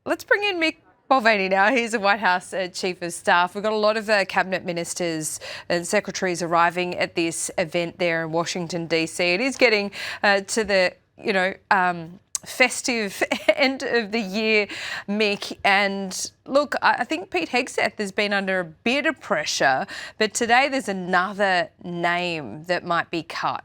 Let's bring in Mick Mulvaney now. He's the White House Chief of Staff. We've got a lot of cabinet ministers and secretaries arriving at this event there in Washington, D.C. It is getting to the, festive end of the year, Mick. And look, I think Pete Hegseth has been under a bit of pressure, but today there's another name that might be cut.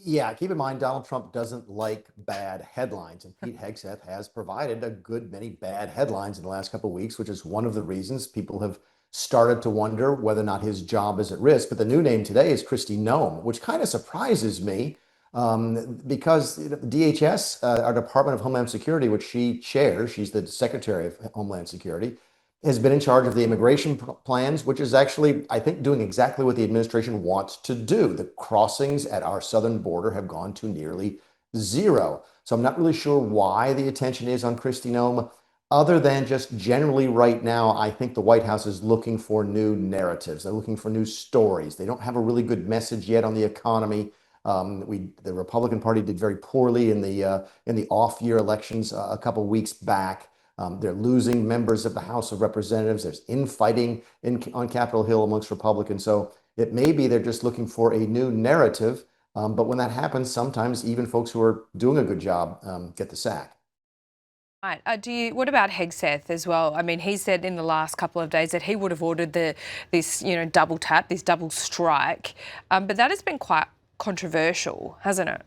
Yeah, keep in mind, Donald Trump doesn't like bad headlines, and Pete Hegseth has provided a good many bad headlines in the last couple of weeks, which is one of the reasons people have started to wonder whether or not his job is at risk. But the new name today is Kristi Noem, which kind of surprises me because DHS, our Department of Homeland Security, which she chairs, she's the Secretary of Homeland Security, has been in charge of the immigration plans, which is actually, I think, doing exactly what the administration wants to do. The crossings at our southern border have gone to nearly zero. So I'm not really sure why the attention is on Kristi Noem, other than just generally right now, I think the White House is looking for new narratives. They're looking for new stories. They don't have a really good message yet on the economy. The Republican Party did very poorly in the off-year elections a couple weeks back. They're losing members of the House of Representatives. There's infighting on Capitol Hill amongst Republicans. So it may be they're just looking for a new narrative. But when that happens, sometimes even folks who are doing a good job get the sack. Right. What about Hegseth as well? I mean, he said in the last couple of days that he would have ordered this double tap, this double strike. But that has been quite controversial, hasn't it?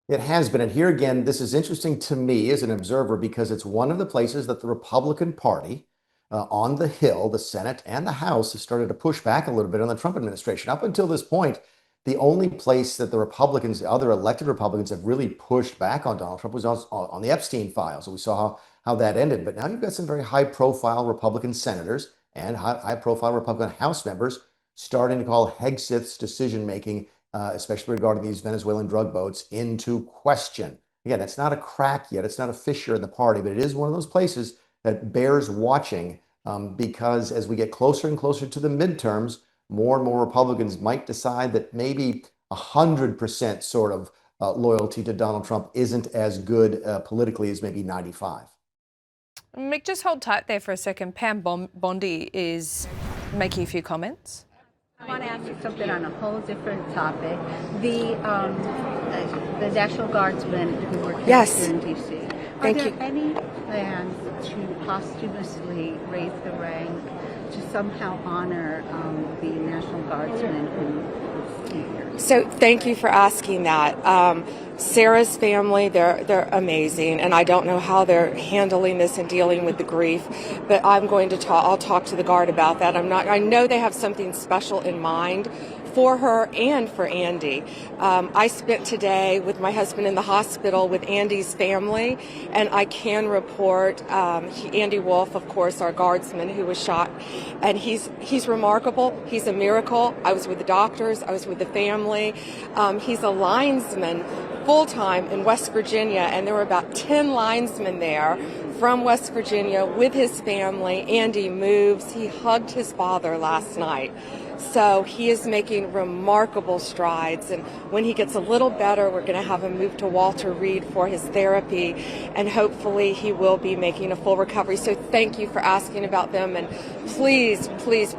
It has been. And here again, this is interesting to me as an observer because it's one of the places that the Republican Party on the Hill, the Senate and the House, have started to push back a little bit on the Trump administration. Up until this point, the only place that the Republicans, the other elected Republicans, have really pushed back on Donald Trump was on the Epstein files. So we saw how that ended. But now you've got some very high-profile Republican senators and high-profile Republican House members starting to call Hegseth's decision-making, especially regarding these Venezuelan drug boats, into question. Again, it's not a crack yet. It's not a fissure in the party, but it is one of those places that bears watching because as we get closer and closer to the midterms, more and more Republicans might decide that maybe 100% sort of loyalty to Donald Trump isn't as good politically as maybe 95. Mick, just hold tight there for a second. Pam Bondi is making a few comments. I want to ask you something on a whole different topic. The National Guardsmen who were killed here in D.C. Are there any plans to posthumously raise the rank to somehow honor the National Guardsmen who were here? So thank you for asking that. Sarah's family, they're amazing, and I don't know how they're handling this and dealing with the grief, but I'll talk to the Guard about that. I know they have something special in mind for her and for Andy. I spent today with my husband in the hospital with Andy's family, and I can report Andy Wolf, of course, our guardsman who was shot, and he's remarkable. He's a miracle. I was with the doctors. I was with the family. He's a linesman full-time in West Virginia, and there were about 10 linesmen there from West Virginia with his family. Andy moves. He hugged his father last night. So he is making remarkable strides, and when he gets a little better, we're going to have him move to Walter Reed for his therapy, and hopefully he will be making a full recovery. So thank you for asking about them, and please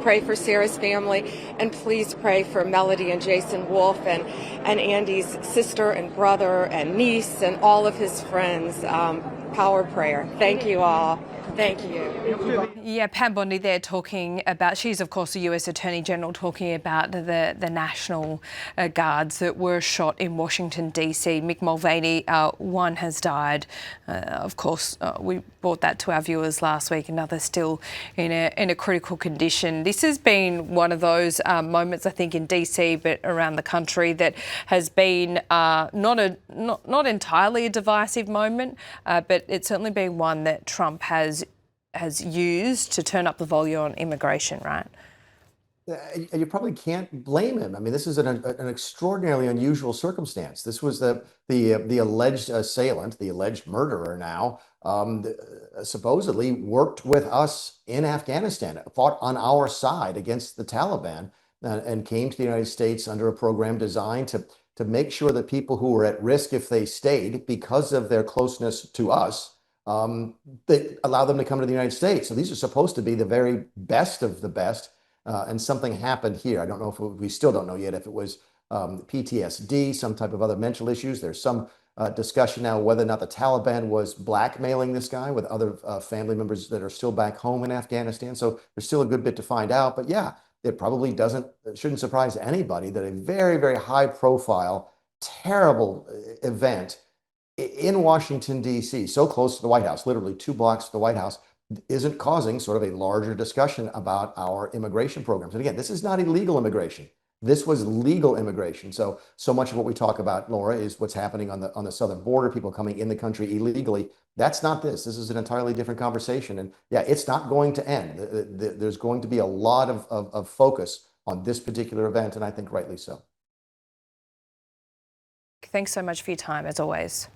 pray for Sarah's family, and please pray for Melody and Jason Wolf and Andy's sister and brother and niece and all of his friends. Power prayer. Thank you all. Thank you. Yeah, Pam Bondi there talking about, she's of course the US Attorney General, talking about the National Guards that were shot in Washington, D.C. Mick Mulvaney, one has died. Of course, we brought that to our viewers last week, another still in a critical condition. This has been one of those moments, I think, in D.C. but around the country that has been not entirely a divisive moment, but it's certainly been one that Trump has used to turn up the volume on immigration, right? You probably can't blame him. I mean, this is an extraordinarily unusual circumstance. This was the alleged assailant, the alleged murderer now, supposedly worked with us in Afghanistan, fought on our side against the Taliban, and came to the United States under a program designed to to make sure that people who were at risk if they stayed because of their closeness to us, they allow them to come to the United States. So these are supposed to be the very best of the best. And something happened here. I don't know if we still don't know yet if it was PTSD, some type of other mental issues. There's some discussion now whether or not the Taliban was blackmailing this guy with other family members that are still back home in Afghanistan. So there's still a good bit to find out. But yeah, it probably shouldn't surprise anybody that a very, very high profile, terrible event in Washington, D.C., so close to the White House, literally 2 blocks to the White House, isn't causing sort of a larger discussion about our immigration programs. And again, this is not illegal immigration. This was legal immigration. So much of what we talk about, Laura, is what's happening on the southern border, people coming in the country illegally. That's not this. This is an entirely different conversation. And yeah, it's not going to end. There's going to be a lot of focus on this particular event, and I think rightly so. Thanks so much for your time, as always.